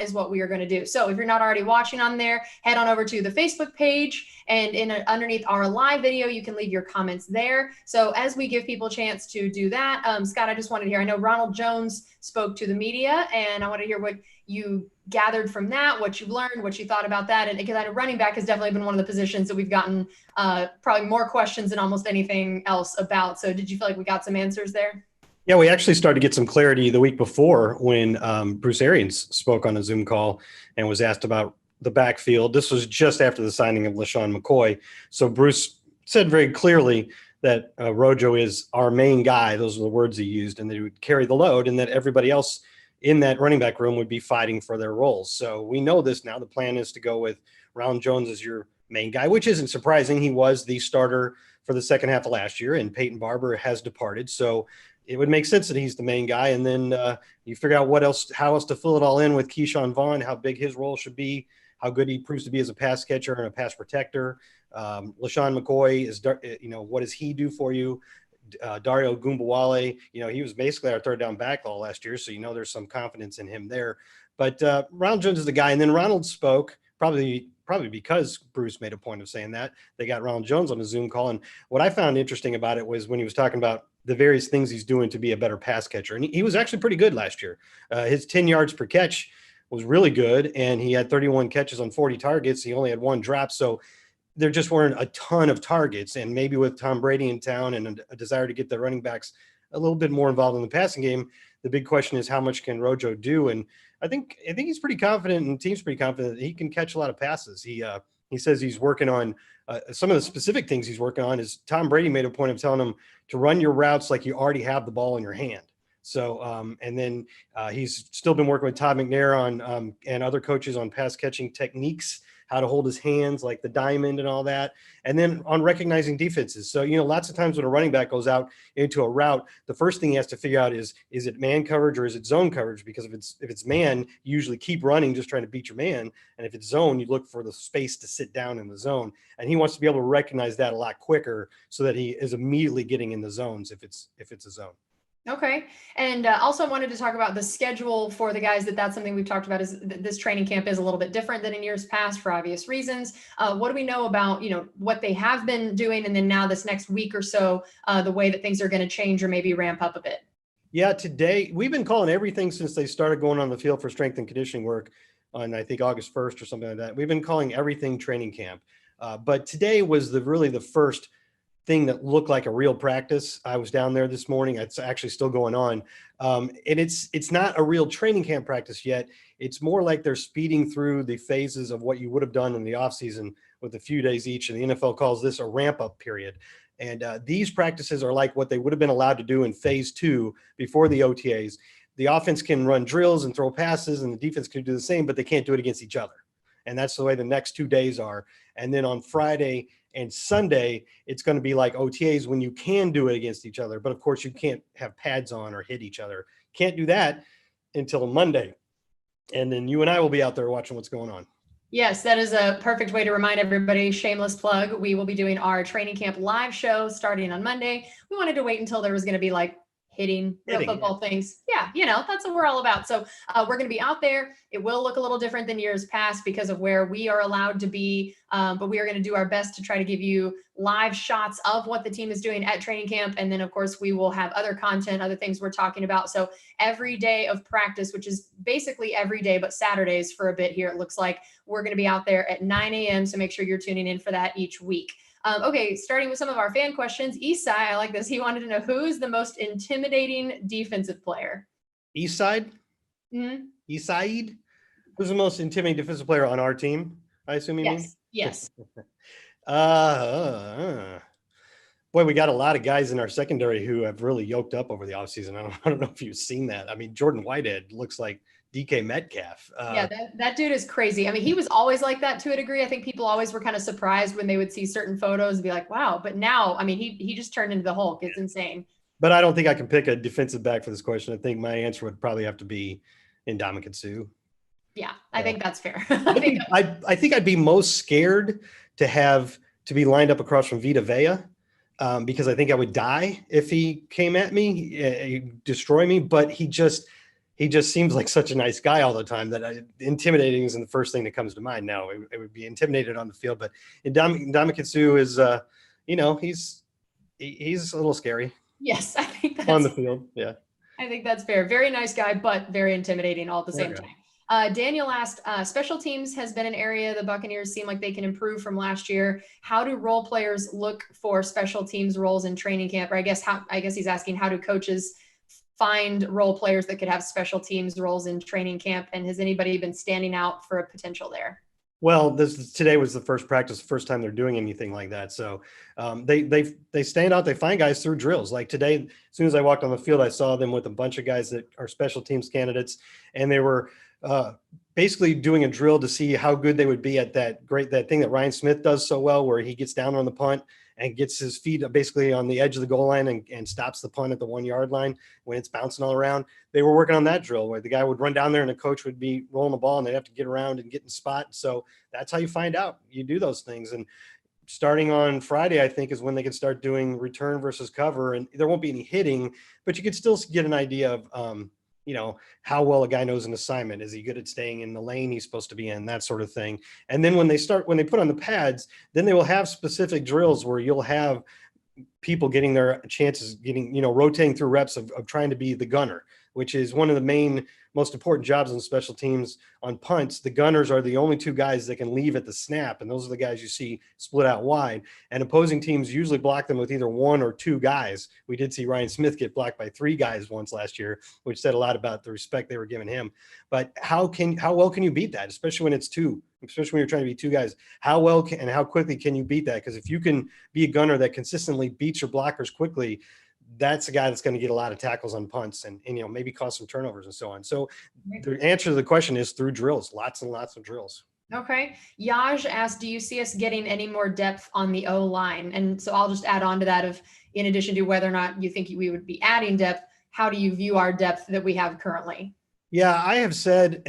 is what we are going to do. So if you're not already watching on there, head on over to the Facebook page, and underneath our live video, you can leave your comments there. So as we give people a chance to do that, Scott, I just wanted to hear, I know Ronald Jones spoke to the media, and I want to hear what you gathered from that, what you've learned, what you thought about that. And because I know running back has definitely been one of the positions that we've gotten probably more questions than almost anything else about. So did you feel like we got some answers there? Yeah, we actually started to get some clarity the week before when Bruce Arians spoke on a Zoom call and was asked about the backfield. This was just after the signing of LaShawn McCoy. So Bruce said very clearly that Rojo is our main guy. Those are the words he used, and that he would carry the load, and that everybody else in that running back room would be fighting for their roles. So we know this now. The plan is to go with Ronald Jones as your main guy, which isn't surprising. He was the starter for the second half of last year, and Peyton Barber has departed. So it would make sense that he's the main guy. And then you figure out how else to fill it all in with Keyshawn Vaughn, how big his role should be, how good he proves to be as a pass catcher and a pass protector. LaShawn McCoy is, what does he do for you? Dario Gumbawale, he was basically our third down back all last year. So, there's some confidence in him there. But Ronald Jones is the guy. And then Ronald spoke, probably because Bruce made a point of saying that. They got Ronald Jones on a Zoom call. And what I found interesting about it was when he was talking about the various things he's doing to be a better pass catcher. And he was actually pretty good last year. His 10 yards per catch was really good. And he had 31 catches on 40 targets. He only had one drop. So there just weren't a ton of targets. And maybe with Tom Brady in town and a desire to get the running backs a little bit more involved in the passing game, the big question is how much can Rojo do? And I think he's pretty confident, and the team's pretty confident that he can catch a lot of passes. He says he's working on some of the specific things he's working on is Tom Brady made a point of telling him to run your routes like you already have the ball in your hand. So, and then he's still been working with Todd McNair on and other coaches on pass catching techniques, how to hold his hands like the diamond and all that. And then on recognizing defenses. So, lots of times when a running back goes out into a route, the first thing he has to figure out is it man coverage or is it zone coverage? Because if it's man, you usually keep running, just trying to beat your man. And if it's zone, you look for the space to sit down in the zone. And he wants to be able to recognize that a lot quicker so that he is immediately getting in the zones if it's a zone. Okay. And also I wanted to talk about the schedule for the guys. That's something we've talked about, is this training camp is a little bit different than in years past for obvious reasons. What do we know about, what they have been doing? And then now this next week or so, the way that things are going to change or maybe ramp up a bit? Yeah, today we've been calling everything since they started going on the field for strength and conditioning work on, I think, August 1st or something like that. We've been calling everything training camp. But today was really the first thing that looked like a real practice. I was down there this morning. It's actually still going on. And it's not a real training camp practice yet. It's more like they're speeding through the phases of what you would have done in the offseason with a few days each. And the NFL calls this a ramp up period. And these practices are like what they would have been allowed to do in phase 2 before the OTAs. The offense can run drills and throw passes, and the defense can do the same, but they can't do it against each other. And that's the way the next 2 days are. And then on Friday and Sunday, it's going to be like OTAs when you can do it against each other. But of course, you can't have pads on or hit each other. Can't do that until Monday. And then you and I will be out there watching what's going on. Yes, that is a perfect way to remind everybody, shameless plug. We will be doing our training camp live show starting on Monday. We wanted to wait until there was going to be like hitting real football things. Yeah, that's what we're all about. So we're going to be out there. It will look a little different than years past because of where we are allowed to be. But we are going to do our best to try to give you live shots of what the team is doing at training camp. And then, of course, we will have other content, other things we're talking about. So every day of practice, which is basically every day, but Saturdays for a bit here, it looks like we're going to be out there at 9 a.m. So make sure you're tuning in for that each week. Okay, starting with some of our fan questions. Eastside, I like this. He wanted to know, who is the most intimidating defensive player? Eastside? Mm-hmm. Eastside? Who's the most intimidating defensive player on our team? I assume you mean? Yes. Boy, we got a lot of guys in our secondary who have really yoked up over the offseason. I don't know if you've seen that. I mean, Jordan Whitehead looks like DK Metcalf. That dude is crazy. I mean, he was always like that to a degree. I think people always were kind of surprised when they would see certain photos and be like, wow. But now, I mean, he just turned into the Hulk. It's insane. But I don't think I can pick a defensive back for this question. I think my answer would probably have to be Ndamukong Suh. Yeah, I think that's fair. I think I'd be most scared to be lined up across from Vita Vea because I think I would die if he came at me, he'd destroy me. But he he just seems like such a nice guy all the time that intimidating isn't the first thing that comes to mind. No, it would be intimidated on the field, but Ndamukong Suh is, he's a little scary. Yes, I think that's on the field. Yeah. I think that's fair. Very nice guy, but very intimidating all at the same time. Daniel asked, special teams has been an area the Buccaneers seem like they can improve from last year. How do role players look for special teams roles in training camp? Or I guess he's asking, how do coaches find role players that could have special teams roles in training camp? And has anybody been standing out for a potential there? Well, today was the first practice, the first time they're doing anything like that. So they stand out. They find guys through drills. Like today, as soon as I walked on the field, I saw them with a bunch of guys that are special teams candidates, and they were basically doing a drill to see how good they would be at that thing that Ryan Smith does so well, where he gets down on the punt and gets his feet basically on the edge of the goal line and stops the punt at the 1 yard line when it's bouncing all around. They were working on that drill where the guy would run down there and the coach would be rolling the ball and they'd have to get around and get in the spot. So that's how you find out. You do those things. And starting on Friday, I think, is when they can start doing return versus cover, and there won't be any hitting, but you could still get an idea of, how well a guy knows an assignment. Is he good at staying in the lane he's supposed to be in, that sort of thing. And then when they put on the pads, then they will have specific drills where you'll have people getting their chances, rotating through reps of trying to be the gunner, which is one of the most important jobs on special teams. On punts, the gunners are the only two guys that can leave at the snap, and those are the guys you see split out wide. And opposing teams usually block them with either one or two guys. We did see Ryan Smith get blocked by three guys once last year, which said a lot about the respect they were giving him. But how well can you beat that, especially when it's two? Especially when you're trying to be two guys, how well and how quickly can you beat that? Because if you can be a gunner that consistently beats your blockers quickly, that's a guy that's going to get a lot of tackles on punts and maybe cause some turnovers and so on. So the answer to the question is through drills, lots and lots of drills. Okay. Yaj asked, do you see us getting any more depth on the O-line? And so I'll just add on to that in addition to whether or not you think we would be adding depth, how do you view our depth that we have currently? Yeah, I have said,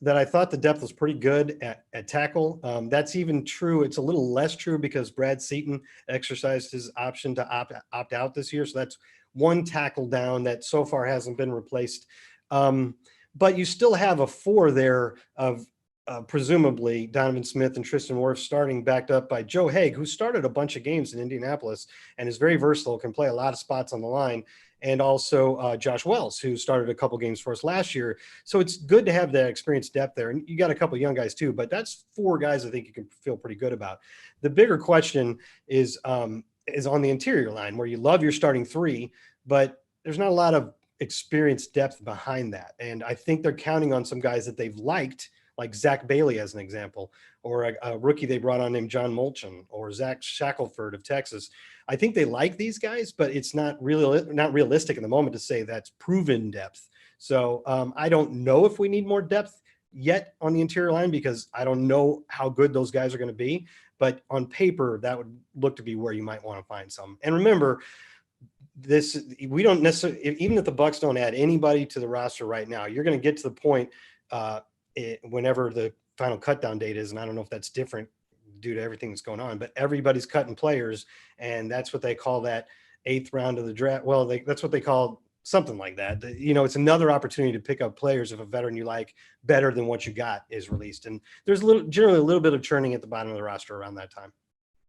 that I thought the depth was pretty good at tackle. That's even true. It's a little less true because Brad Seaton exercised his option to opt out this year. So that's one tackle down that so far hasn't been replaced. But you still have a four there of presumably Donovan Smith and Tristan Wirfs starting, backed up by Joe Haeg, who started a bunch of games in Indianapolis and is very versatile, can play a lot of spots on the line. And also Josh Wells, who started a couple games for us last year. So it's good to have that experienced depth there. And you got a couple of young guys too, but that's four guys I think you can feel pretty good about. The bigger question is on the interior line, where you love your starting three, but there's not a lot of experienced depth behind that. And I think they're counting on some guys that they've liked, like Zach Bailey as an example, or a rookie they brought on named John Molchen, or Zach Shackelford of Texas. I think they like these guys, but it's not realistic in the moment to say that's proven depth. So I don't know if we need more depth yet on the interior line because I don't know how good those guys are going to be. But on paper, that would look to be where you might want to find some. And remember, we don't necessarily, even if the Bucs don't add anybody to the roster right now, you're going to get to the point whenever the final cut down date is, and I don't know if that's different due to everything that's going on, but everybody's cutting players, and that's what they call that 8th round of the draft. Well, that's what they call something like that. It's another opportunity to pick up players if a veteran you like better than what you got is released. And there's generally a little bit of churning at the bottom of the roster around that time.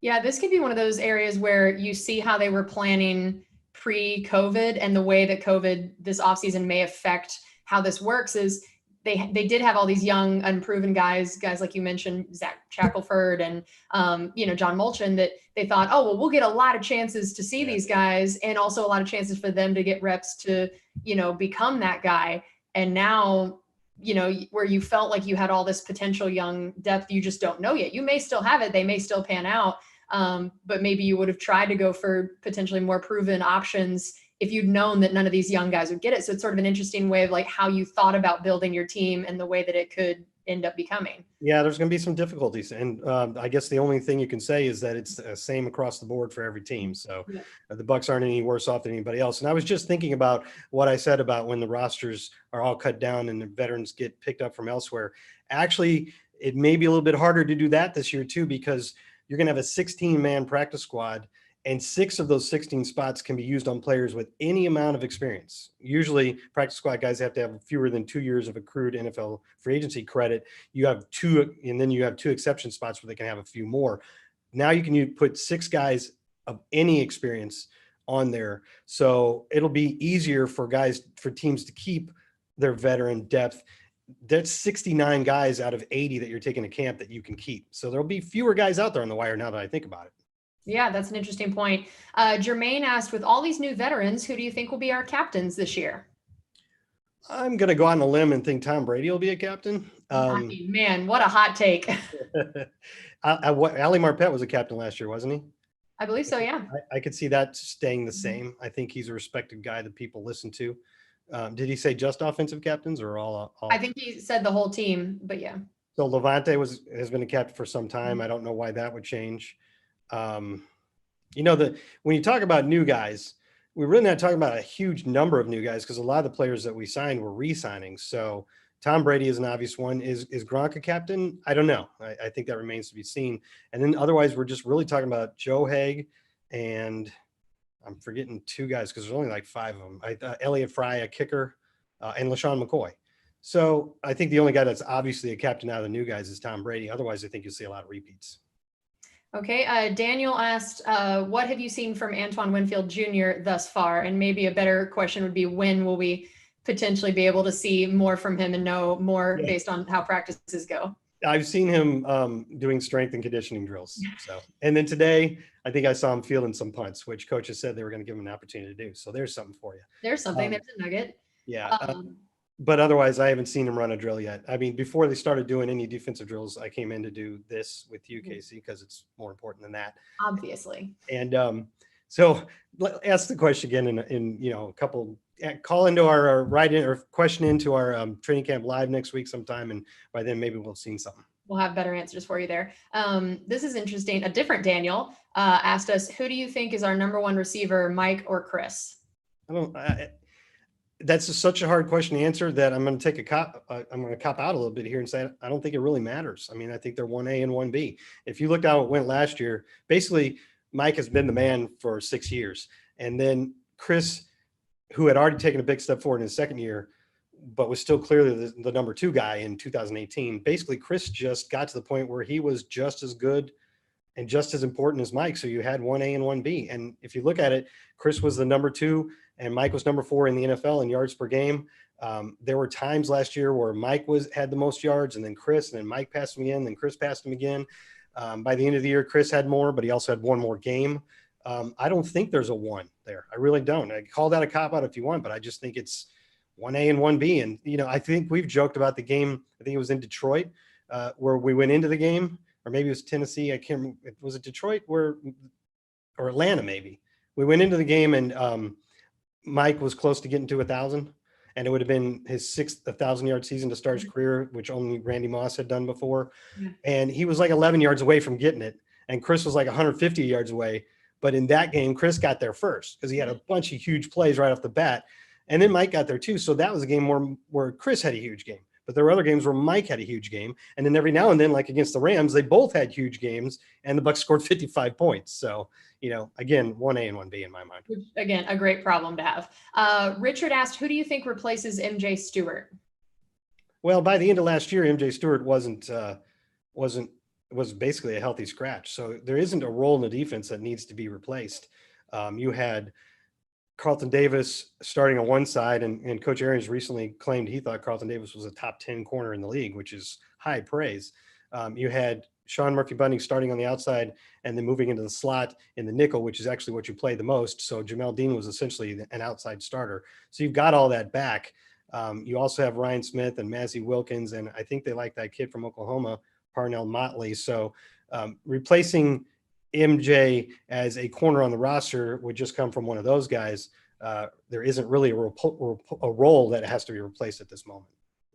Yeah, this could be one of those areas where you see how they were planning pre-COVID, and the way that COVID this offseason may affect how this works is they did have all these young, unproven guys like you mentioned, Zach Shackelford and, John Molchen, that they thought, oh, well, we'll get a lot of chances to see these guys, and also a lot of chances for them to get reps to, become that guy. And now, where you felt like you had all this potential young depth, you just don't know yet. You may still have it. They may still pan out. But maybe you would have tried to go for potentially more proven options if you'd known that none of these young guys would get it. So it's sort of an interesting way of like how you thought about building your team and the way that it could end up becoming. Yeah, there's going to be some difficulties. And I guess the only thing you can say is that it's the same across the board for every team. So the Bucs aren't any worse off than anybody else. And I was just thinking about what I said about when the rosters are all cut down and the veterans get picked up from elsewhere. Actually, it may be a little bit harder to do that this year too, because you're going to have a 16-man practice squad, And 6 of those 16 spots can be used on players with any amount of experience. Usually practice squad guys have to have fewer than 2 years of accrued NFL free agency credit. You have 2, and then you have 2 exception spots where they can have a few more. Now you can put 6 guys of any experience on there. So it'll be easier for teams to keep their veteran depth. That's 69 guys out of 80 that you're taking to camp that you can keep. So there'll be fewer guys out there on the wire now that I think about it. Yeah, that's an interesting point. Jermaine asked, with all these new veterans, who do you think will be our captains this year? I'm going to go on a limb and think Tom Brady will be a captain. I mean, man, what a hot take. Ali Marpet was a captain last year, wasn't he? I believe so, yeah. I could see that staying the same. I think he's a respected guy that people listen to. Did he say just offensive captains or all? I think he said the whole team, but yeah. So Levante has been a captain for some time. I don't know why that would change. When you talk about new guys, we're really not talking about a huge number of new guys because a lot of the players that we signed were re-signing. So Tom Brady is an obvious one. Is Gronk a captain? I don't know. I think that remains to be seen. And then otherwise, we're just really talking about Joe Haig, and I'm forgetting 2 guys because there's only like 5 of them. Elliott Fry, a kicker, and LaShawn McCoy. So I think the only guy that's obviously a captain out of the new guys is Tom Brady. Otherwise, I think you'll see a lot of repeats. Okay. Daniel asked, what have you seen from Antoine Winfield Jr. thus far? And maybe a better question would be, when will we potentially be able to see more from him and know more based on how practices go? I've seen him doing strength and conditioning drills. And then today, I think I saw him fielding some punts, which coaches said they were going to give him an opportunity to do. So there's something for you. There's something. There's a nugget. Yeah. But otherwise, I haven't seen him run a drill yet. I mean, before they started doing any defensive drills, I came in to do this with you, Casey, because it's more important than that. Obviously. And so ask the question again in a couple. Call into our write-in or question into our training camp live next week sometime, and by then maybe we'll have seen something. We'll have better answers for you there. This is interesting. A different Daniel asked us, who do you think is our number 1 receiver, Mike or Chris? That's such a hard question to answer that I'm going to cop out a little bit here and say I don't think it really matters. I mean, I think they're 1A and 1B. If you looked how it went last year, basically Mike has been the man for 6 years, and then Chris, who had already taken a big step forward in his second year, but was still clearly the number 2 guy in 2018. Basically, Chris just got to the point where he was just as good and just as important as Mike. So you had 1A and 1B. And if you look at it, Chris was the number 2 and Mike was number 4 in the NFL in yards per game. There were times last year where Mike had the most yards, and then Chris, and then Mike passed him again, then Chris passed him again. By the end of the year, Chris had more, but he also had 1 more game. I don't think there's a 1 there. I really don't. I call that a cop-out if you want, but I just think it's 1A and 1B. And, I think we've joked about the game. I think it was in Detroit where we went into the game, or maybe it was Tennessee. I can't remember. Was it Detroit or Atlanta maybe? We went into the game and Mike was close to getting to 1,000, and it would have been his 6th 1,000-yard season to start his career, which only Randy Moss had done before. Yeah. And he was like 11 yards away from getting it, and Chris was like 150 yards away. But in that game, Chris got there first because he had a bunch of huge plays right off the bat. And then Mike got there too. So that was a game where Chris had a huge game. But there were other games where Mike had a huge game. And then every now and then, like against the Rams, they both had huge games, and the Bucs scored 55 points. So, again, 1A and 1B in my mind. Again, a great problem to have. Richard asked, who do you think replaces MJ Stewart? Well, by the end of last year, MJ Stewart was basically a healthy scratch. So there isn't a role in the defense that needs to be replaced. You had Carlton Davis starting on one side, and Coach Arians recently claimed he thought Carlton Davis was a top 10 corner in the league, which is high praise. You had Sean Murphy-Bunting starting on the outside and then moving into the slot in the nickel, which is actually what you play the most. So Jamel Dean was essentially an outside starter. So you've got all that back. You also have Ryan Smith and Mazzie Wilkins, and I think they like that kid from Oklahoma, Parnell Motley. So replacing MJ as a corner on the roster would just come from one of those guys. There isn't really a role that has to be replaced at this moment.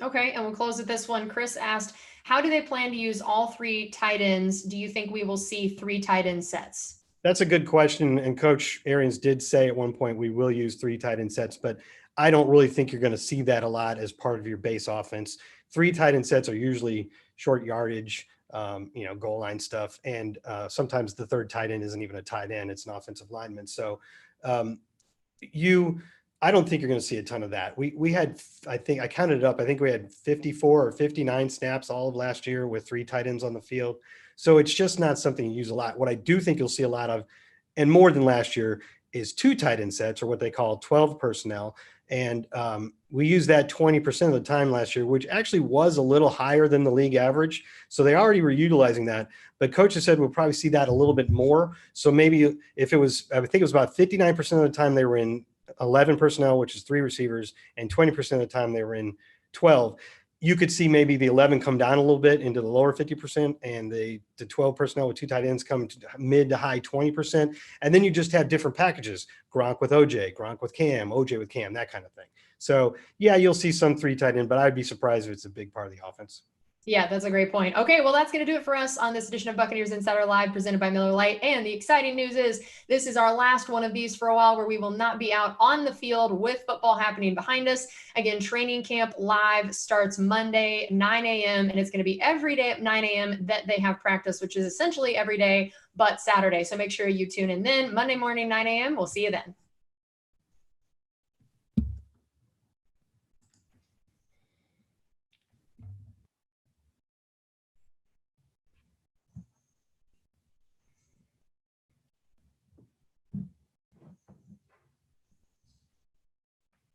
Okay, and we'll close with this one. Chris asked, how do they plan to use all 3 tight ends? Do you think we will see 3 tight end sets? That's a good question. And Coach Arians did say at one point we will use 3 tight end sets, but I don't really think you're going to see that a lot as part of your base offense. 3 tight end sets are usually short yardage. goal line stuff. And sometimes the third tight end isn't even a tight end. It's an offensive lineman. So I don't think you're going to see a ton of that. We had, I think I counted it up. I think we had 54 or 59 snaps all of last year with 3 tight ends on the field. So it's just not something you use a lot. What I do think you'll see a lot of, and more than last year, is 2 tight end sets, or what they call 12 personnel. And we used that 20% of the time last year, which actually was a little higher than the league average. So they already were utilizing that. But coaches said we'll probably see that a little bit more. So maybe if it was, I think it was about 59% of the time they were in 11 personnel, which is 3 receivers, and 20% of the time they were in 12. You could see maybe the 11 come down a little bit into the lower 50%, and the 12 personnel with 2 tight ends come to mid to high 20%. And then you just have different packages: Gronk with OJ, Gronk with Cam, OJ with Cam, that kind of thing. So yeah, you'll see some 3 tight end, but I'd be surprised if it's a big part of the offense. Yeah, that's a great point. Okay, well, that's going to do it for us on this edition of Buccaneers Insider Live, presented by Miller Lite. And the exciting news is this is our last one of these for a while, where we will not be out on the field with football happening behind us. Again, training camp live starts Monday, 9 a.m., and it's going to be every day at 9 a.m. that they have practice, which is essentially every day but Saturday. So make sure you tune in then. Monday morning, 9 a.m. We'll see you then.